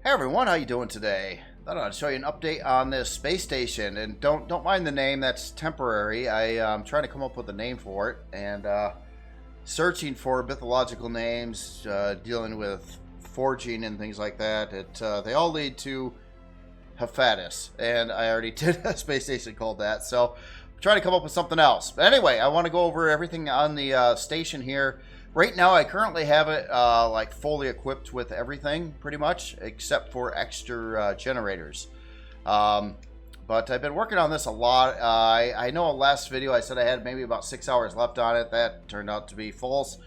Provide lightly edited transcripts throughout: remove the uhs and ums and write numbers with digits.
Hey everyone, how you doing today? Thought I'd show you an update on this space station, and don't mind the name. That's temporary. I'm trying to come up with a name for it, and searching for mythological names, dealing with forging and things like that. They all lead to Hephaestus, and I already did a space station called that, so I'm trying to come up with something else. But anyway, I want to go over everything on the station here. Right now, I currently have it like fully equipped with everything, pretty much, except for extra generators. But I've been working on this a lot. I know in last video I said I had maybe about 6 hours left on it. That turned out to be false.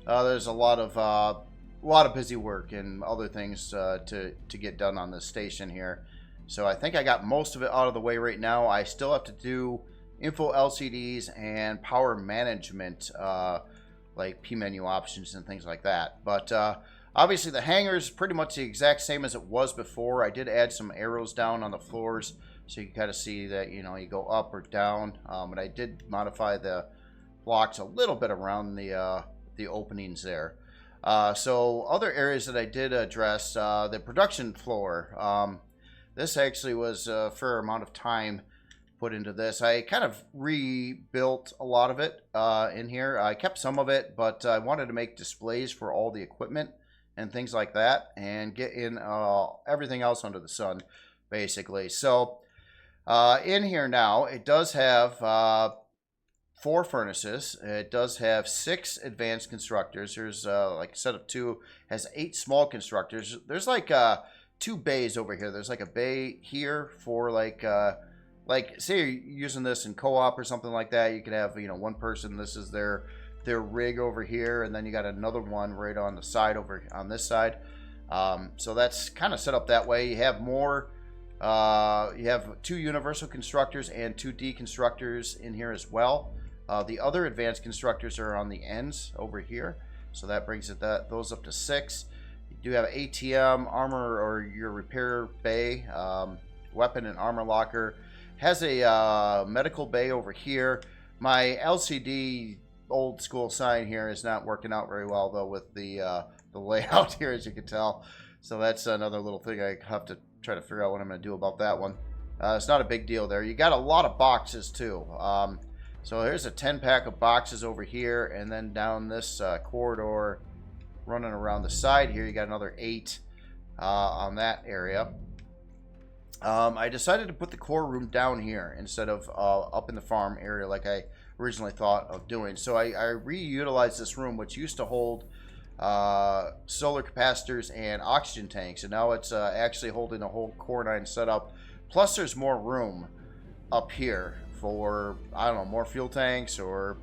There's a lot of busy work and other things to get done on this station here. So I think I got most of it out of the way right now. I still have to do info LCDs and power management, like P menu options and things like that. But obviously the hangar is pretty much the exact same as it was before. I did add some arrows down on the floors so you can kind of see that, you know, you go up or down. But I did modify the blocks a little bit around the openings there. So other areas that I did address, the production floor. This actually was a fair amount of time put into this. I kind of rebuilt a lot of it in here. I kept some of it, but I wanted to make displays for all the equipment and things like that, and get in everything else under the sun, basically. So in here now, it does have 4 furnaces. It does have 6 advanced constructors. There's like a set of 2, has 8 small constructors. There's like 2 bays over here. There's like a bay here for like say you're using this in co-op or something like that. You could have, you know, one person, this is their rig over here, and then you got another one right on the side over on this side. So that's kind of set up that way. You have more, you have 2 universal constructors and 2 deconstructors in here as well. The other advanced constructors are on the ends over here, so that brings it those up to 6. You do have ATM, armor, or your repair bay, weapon and armor locker. Has a medical bay over here. My LCD old school sign here is not working out very well, though, with the layout here, as you can tell. So that's another little thing I have to try to figure out what I'm going to do about that one. It's not a big deal there. You got a lot of boxes, too. So here's a 10-pack of boxes over here, and then down this corridor, running around the side here, you got another 8 on that area. I decided to put the core room down here instead of up in the farm area like I originally thought of doing. So I reutilized this room, which used to hold solar capacitors and oxygen tanks, and now it's actually holding a whole Core 9 setup. Plus there's more room up here for, I don't know, more fuel tanks or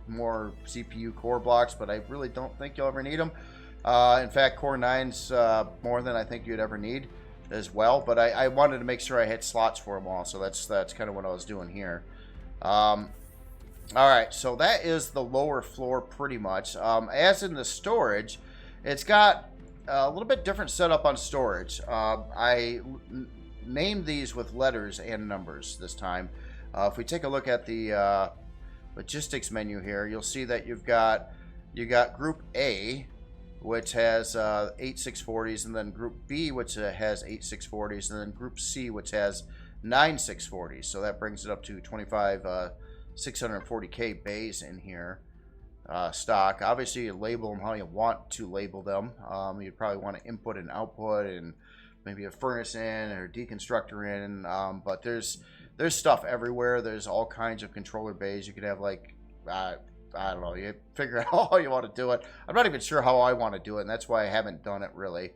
more CPU core blocks, but I really don't think you'll ever need them. In fact, Core 9's more than I think you'd ever need as well, but I wanted to make sure I had slots for them all, so that's kind of what I was doing here. Alright, so that is the lower floor pretty much. As in the storage, it's got a little bit different setup on storage. I named these with letters and numbers this time. If we take a look at the logistics menu here, you'll see that you got Group A, which has 8 640s, and then Group B, which has 8 640s, and then Group C, which has 9 640s. So that brings it up to 25 640K bays in here, stock. Obviously, you label them how you want to label them. You'd probably want to input and output, and maybe a furnace in or deconstructor in. But there's stuff everywhere. There's all kinds of controller bays. You could have like I don't know, you figure out how you want to do it. I'm not even sure how I want to do it, and that's why I haven't done it really.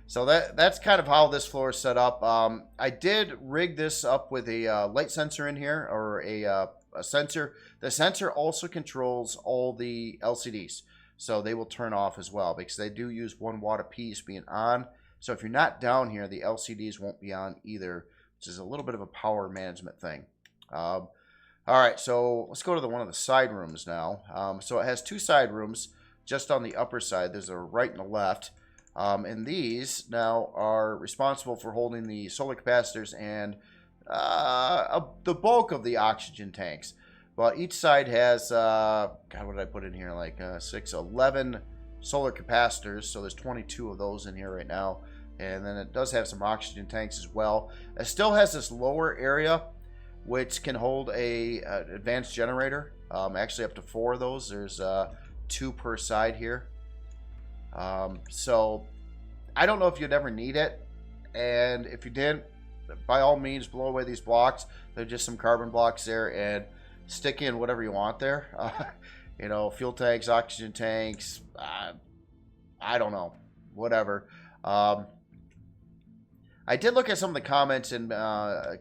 So that's kind of how this floor is set up. I did rig this up with a light sensor in here, or a sensor. The sensor also controls all the LCDs, so they will turn off as well, because they do use 1 watt apiece being on. So if you're not down here, the LCDs won't be on either, which is a little bit of a power management thing. Alright, so let's go to one of the side rooms now. So it has 2 side rooms just on the upper side. There's a right and a left. And these now are responsible for holding the solar capacitors and the bulk of the oxygen tanks. Well, each side has, God, what did I put in here? Like 11 solar capacitors. So there's 22 of those in here right now. And then it does have some oxygen tanks as well. It still has this lower area, which can hold a advanced generator. Actually, up to 4 of those. There's 2 per side here. So I don't know if you'd ever need it. And if you didn't, by all means, blow away these blocks. They're just some carbon blocks there, and stick in whatever you want there. You know, fuel tanks, oxygen tanks. I don't know, whatever. I did look at some of the comments, and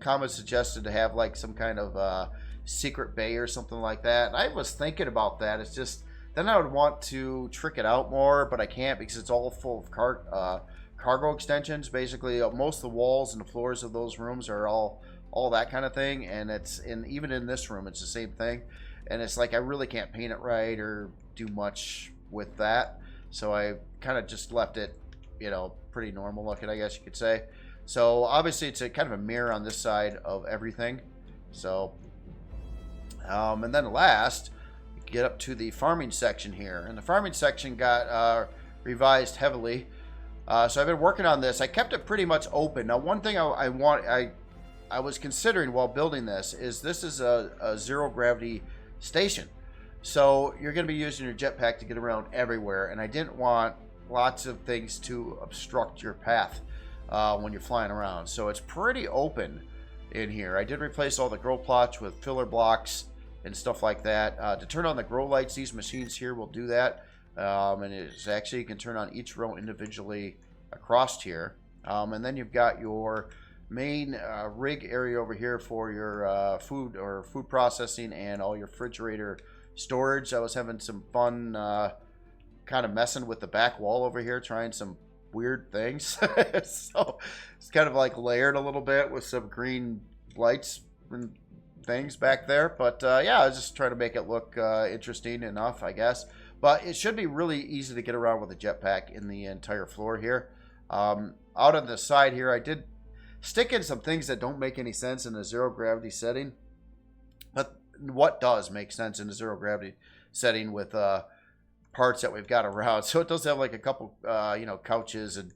comments suggested to have like some kind of secret bay or something like that. And I was thinking about that. It's just then I would want to trick it out more, but I can't because it's all full of cargo extensions. Basically, most of the walls and the floors of those rooms are all that kind of thing, and even in this room, it's the same thing. And it's like I really can't paint it right or do much with that, so I kind of just left it, you know, pretty normal looking, I guess you could say. So obviously it's a kind of a mirror on this side of everything. So and then last, get up to the farming section here, and the farming section got revised heavily. So I've been working on this. I kept it pretty much open. Now, one thing I was considering while building this is a zero gravity station. So you're going to be using your jetpack to get around everywhere, and I didn't want lots of things to obstruct your path when you're flying around. So it's pretty open in here. I did replace all the grow plots with filler blocks and stuff like that. To turn on the grow lights, these machines here will do that. And it's actually, you can turn on each row individually across here. And then you've got your main rig area over here for your food processing and all your refrigerator storage. I was having some fun kind of messing with the back wall over here, trying some weird things. So it's kind of like layered a little bit with some green lights and things back there. But yeah, I was just trying to make it look interesting enough, I guess. But it should be really easy to get around with a jetpack in the entire floor here. Out on the side here, I did stick in some things that don't make any sense in the zero gravity setting. But what does make sense in the zero gravity setting with parts that we've got around. So it does have like a couple, you know, couches and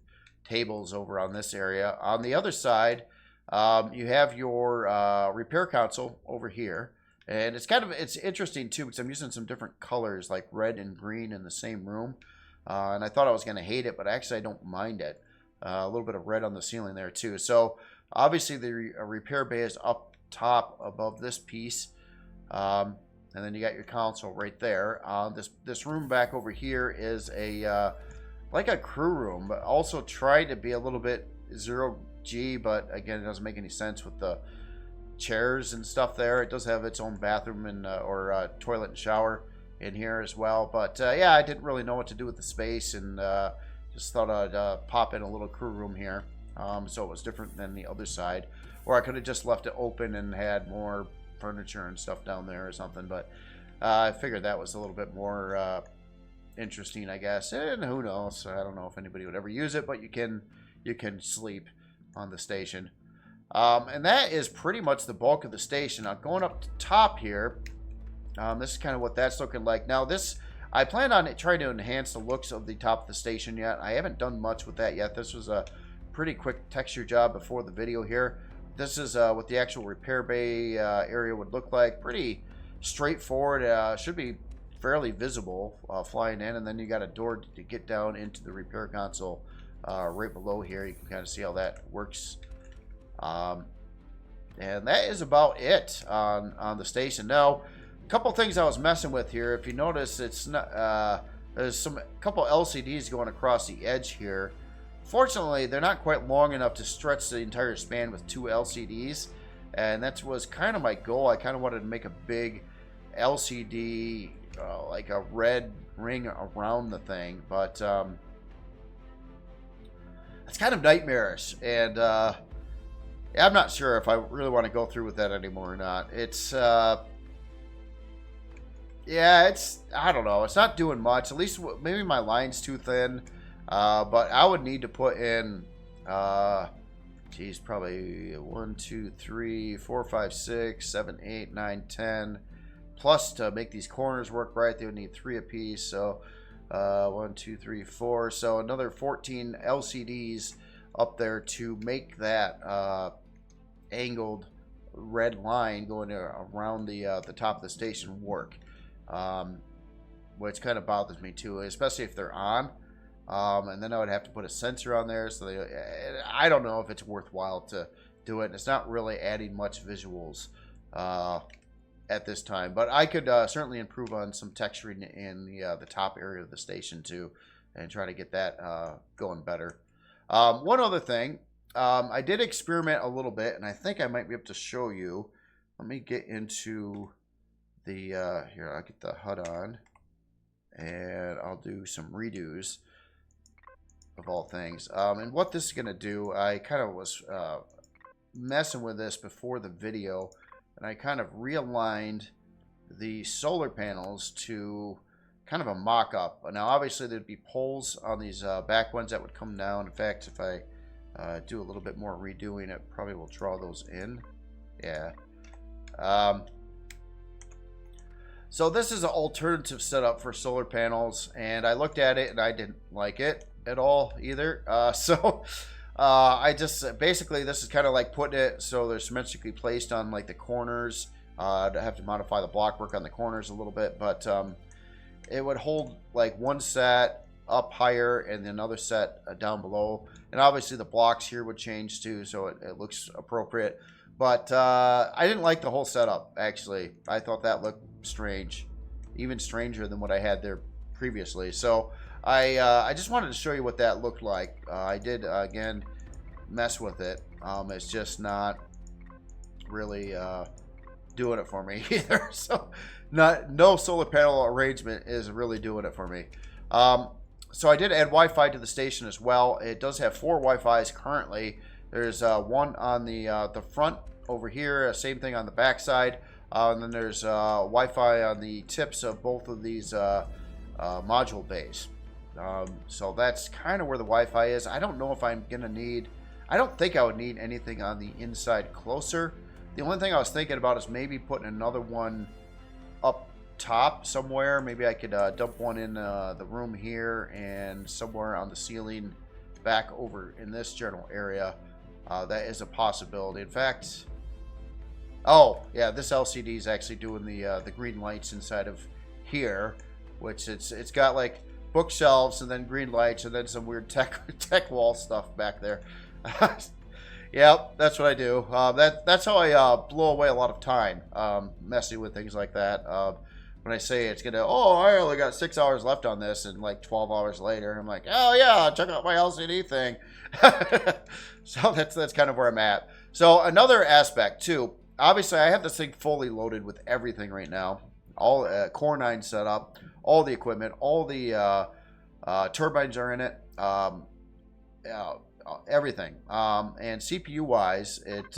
tables over on this area. On the other side, you have your repair console over here. And it's interesting too, because I'm using some different colors like red and green in the same room. And I thought I was going to hate it, but actually I don't mind it. A little bit of red on the ceiling there too. So obviously the repair bay is up top above this piece. And then you got your console right there. This room back over here is like a crew room, but also tried to be a little bit zero G, but again, it doesn't make any sense with the chairs and stuff there. It does have its own bathroom and or toilet and shower in here as well. But yeah, I didn't really know what to do with the space, and just thought I'd pop in a little crew room here. So it was different than the other side, or I could have just left it open and had more furniture and stuff down there or something. But I figured that was a little bit more interesting, I guess. And who knows? I don't know if anybody would ever use it, but you can sleep on the station. And that is pretty much the bulk of the station. Now going up to top here, this is kind of what that's looking like. Now this, I plan on trying to enhance the looks of the top of the station yet. I haven't done much with that yet. This was a pretty quick texture job before the video here. This is what the actual repair bay area would look like. Pretty straightforward. Should be fairly visible flying in. And then you got a door to get down into the repair console right below here. You can kind of see how that works. And that is about it on the station. Now, a couple things I was messing with here. If you notice, it's not there's a couple LCDs going across the edge here. Fortunately, they're not quite long enough to stretch the entire span with 2 LCDs, and that was kind of my goal. I kind of wanted to make a big LCD, like a red ring around the thing, but it's kind of nightmarish, and I'm not sure if I really want to go through with that anymore or not. It's yeah, I don't know. It's not doing much. At least maybe my line's too thin. But I would need to put in, geez, probably 1, 2, 3, 4, 5, 6, 7, 8, 9, 10. Plus, to make these corners work right, they would need 3 apiece. So 1, 2, 3, 4. So another 14 LCDs up there to make that angled red line going around the top of the station work, which kind of bothers me too, especially if they're on. And then I would have to put a sensor on there, so I don't know if it's worthwhile to do it. It's not really adding much visuals at this time, but I could certainly improve on some texturing in the top area of the station too, and try to get that going better. One other thing, I did experiment a little bit, and I think I might be able to show you. Let me get into the here. I'll get the HUD on, and I'll do some redos of all things. And what this is going to do, I kind of was messing with this before the video, and I kind of realigned the solar panels to kind of a mock-up. Now, obviously, there'd be poles on these back ones that would come down. In fact, if I do a little bit more redoing, it probably will draw those in. Yeah. So this is an alternative setup for solar panels, and I looked at it, and I didn't like it at all either. I just basically, this is kind of like putting it so they're symmetrically placed on like the corners. I'd have to modify the block work on the corners a little bit, but it would hold like one set up higher and another set down below, and obviously the blocks here would change too, so it looks appropriate. But I didn't like the whole setup, actually. I thought that looked strange, even stranger than what I had there previously. So I just wanted to show you what that looked like. I did again mess with it. It's just not really doing it for me either. So no solar panel arrangement is really doing it for me. So I did add Wi-Fi to the station as well. It does have 4 Wi-Fis currently. There's one on the front over here, same thing on the back side, and then there's Wi-Fi on the tips of both of these module bays. So that's kind of where the Wi-Fi is. I don't know if I'm gonna need, I don't think I would need anything on the inside closer. The only thing I was thinking about is maybe putting another one up top somewhere. Maybe I could dump one in the room here and somewhere on the ceiling back over in this general area. That is a possibility. In fact, oh yeah, this LCD is actually doing the green lights inside of here, which it's got like bookshelves and then green lights and then some weird tech wall stuff back there. Yep, that's what I do. That's how I blow away a lot of time, messing with things like that. When I say it's gonna, oh, I only got 6 hours left on this, and like 12 hours later, I'm like, oh yeah, check out my LCD thing. So that's kind of where I'm at. So another aspect too, obviously I have this thing fully loaded with everything right now, all Core 9 set up, all the equipment, all the turbines are in it, everything. And CPU wise, it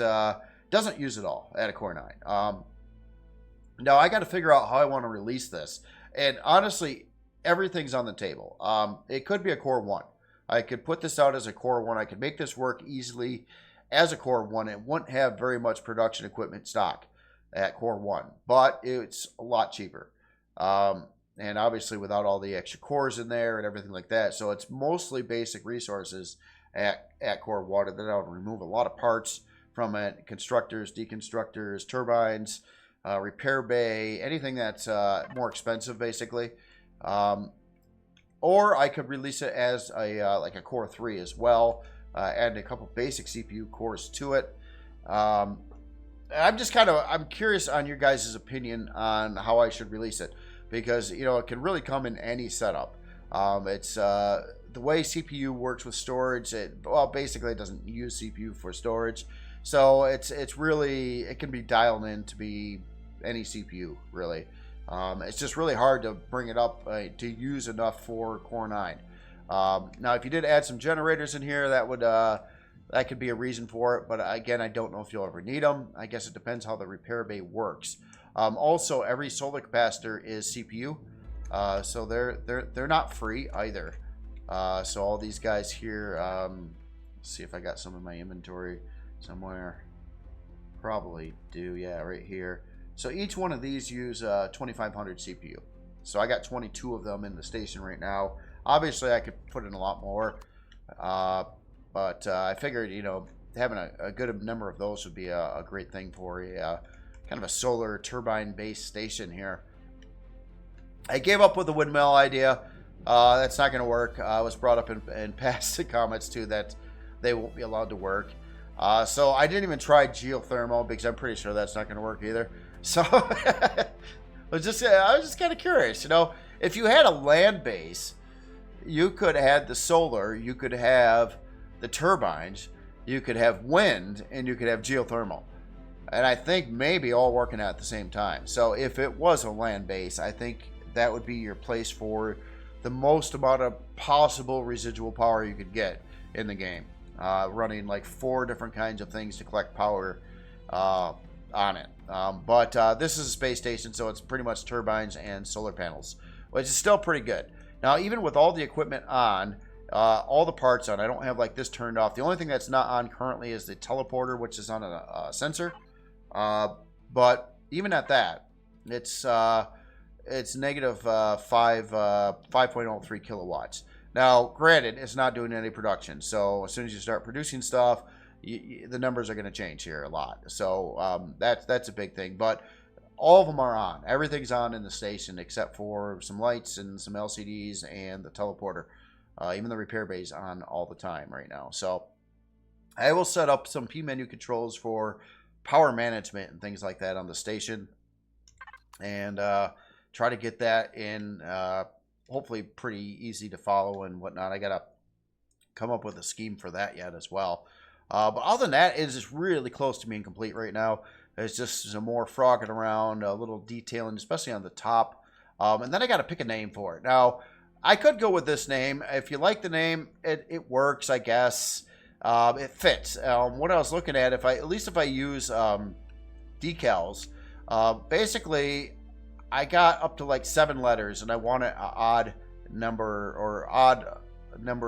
doesn't use it all at a Core 9. Now I got to figure out how I want to release this, and honestly, everything's on the table. It could be a Core 1. I could put this out as a Core 1. I could make this work easily as a Core 1. It wouldn't have very much production equipment stock at Core 1, but it's a lot cheaper. And obviously without all the extra cores in there and everything like that. So it's mostly basic resources at Core 1, and then I would remove a lot of parts from it, constructors, deconstructors, turbines, repair bay, anything that's more expensive basically. Or I could release it as a like a Core 3 as well, add a couple basic CPU cores to it. I'm curious on your guys' opinion on how I should release it, because you know it can really come in any setup. It's the way CPU works with storage. Basically it doesn't use CPU for storage, so it's really, it can be dialed in to be any CPU really. It's just really hard to bring it up to use enough for Core 9. Now if you did add some generators in here, that could be a reason for it, but again, I don't know if you'll ever need them. I guess it depends how the repair bay works. Also, every solar capacitor is CPU, so they're not free either. So all these guys here, let's see if I got some in my inventory somewhere. Probably do, yeah, right here. So each one of these use 2500 CPU. So I got 22 of them in the station right now. Obviously, I could put in a lot more. But I figured, you know, having a good number of those would be a great thing for a kind of a solar turbine-based station here. I gave up with the windmill idea. That's not going to work. I was brought up in past comments too that they won't be allowed to work. So I didn't even try geothermal because I'm pretty sure that's not going to work either. So I was just kind of curious, you know, if you had a land base, you could have the solar, you could have the turbines, you could have wind, and you could have geothermal. And I think maybe all working at the same time. So if it was a land base, I think that would be your place for the most amount of possible residual power you could get in the game. Running like 4 different kinds of things to collect power on it. But this is a space station, so it's pretty much turbines and solar panels, which is still pretty good. Now, even with all the equipment on, all the parts on, I don't have like this turned off. The only thing that's not on currently is the teleporter, which is on a sensor. But even at that, it's negative 5.03 kilowatts. Now, granted, it's not doing any production, so as soon as you start producing stuff, the numbers are going to change here a lot. So that's a big thing. But all of them are on. Everything's on in the station except for some lights and some LCDs and the teleporter. Even the repair bay is on all the time right now. So I will set up some P menu controls for power management and things like that on the station, and try to get that in. Hopefully pretty easy to follow and whatnot. I gotta come up with a scheme for that yet as well. But other than that, it is just really close to being complete right now. There's just some more frogging around, a little detailing, especially on the top. And then I got to pick a name for it. Now, I could go with this name. If you like the name, it works, I guess. It fits. What I was looking at, at least if I use decals, basically I got up to like 7 letters, and I wanted an odd number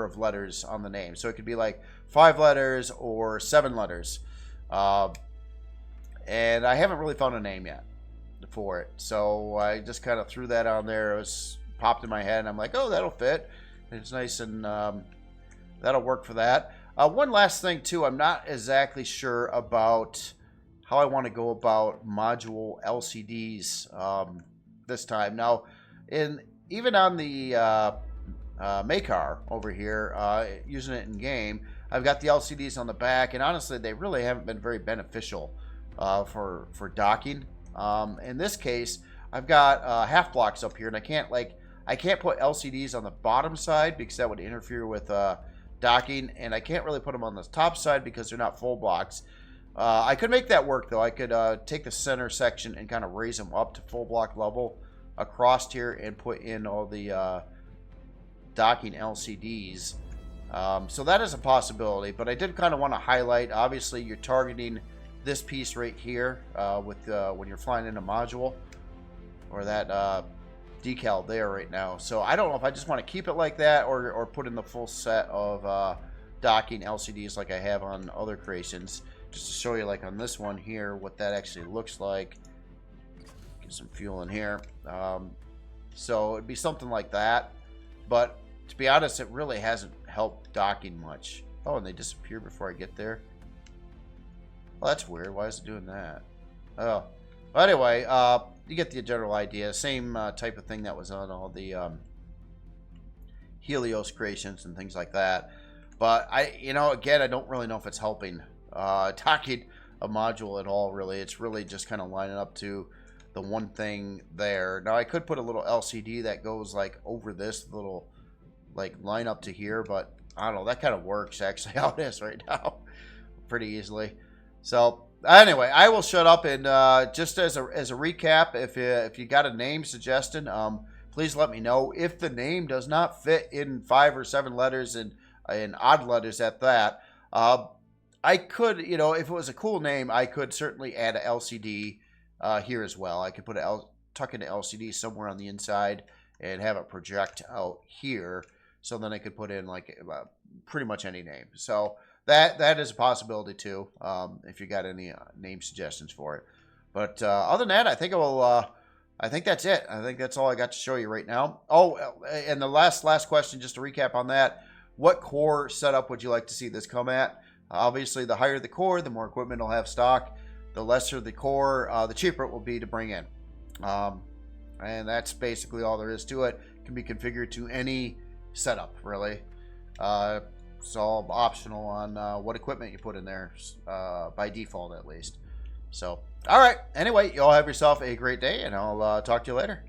of letters on the name. So it could be like 5 letters or 7 letters. And I haven't really found a name yet for it. So I just kind of threw that on there. It was popped in my head, and I'm like, oh, that'll fit. It's nice, and that'll work for that. One last thing, too. I'm not exactly sure about how I want to go about module LCDs this time. Now, even on the Makar over here, using it in game, I've got the LCDs on the back, and honestly, they really haven't been very beneficial for docking. In this case, I've got half blocks up here, and I can't put LCDs on the bottom side because that would interfere with docking, and I can't really put them on the top side because they're not full blocks. I could make that work, though. I could take the center section and kind of raise them up to full block level across here and put in all the docking LCDs. So that is a possibility, but I did kind of want to highlight, obviously, you're targeting this piece right here with when you're flying in a module, or that decal there right now. So I don't know if I just want to keep it like that or put in the full set of docking LCDs like I have on other creations, just to show you, like on this one here, what that actually looks like. Get some fuel in here. So it'd be something like that, but to be honest, it really hasn't helped docking much. Oh, and they disappear before I get there. Well, that's weird. Why is it doing that? Oh. Well, anyway, you get the general idea. Same type of thing that was on all the Helios creations and things like that. But again, I don't really know if it's helping docking a module at all, really. It's really just kind of lining up to the one thing there. Now, I could put a little LCD that goes like over this little line up to here, but I don't know. That kind of works actually how it is right now pretty easily. So anyway, I will shut up, and just as a recap, if you got a name suggestion, please let me know. If the name does not fit in 5 or 7 letters and odd letters at that, I could, if it was a cool name, I could certainly add a LCD here as well. I could put tuck in an LCD somewhere on the inside and have it project out here. So then I could put in pretty much any name. So that is a possibility too, if you got any name suggestions for it. But other than that, I think I think that's it. I think that's all I got to show you right now. Oh, and the last question, just to recap on that. what core setup would you like to see this come at? Obviously, the higher the core, the more equipment it'll have stock. The lesser the core, the cheaper it will be to bring in. And that's basically all there is to it. It can be configured to any setup, really. It's all optional on what equipment you put in there, by default at least. So, all right. Anyway, you all have yourself a great day, and I'll talk to you later.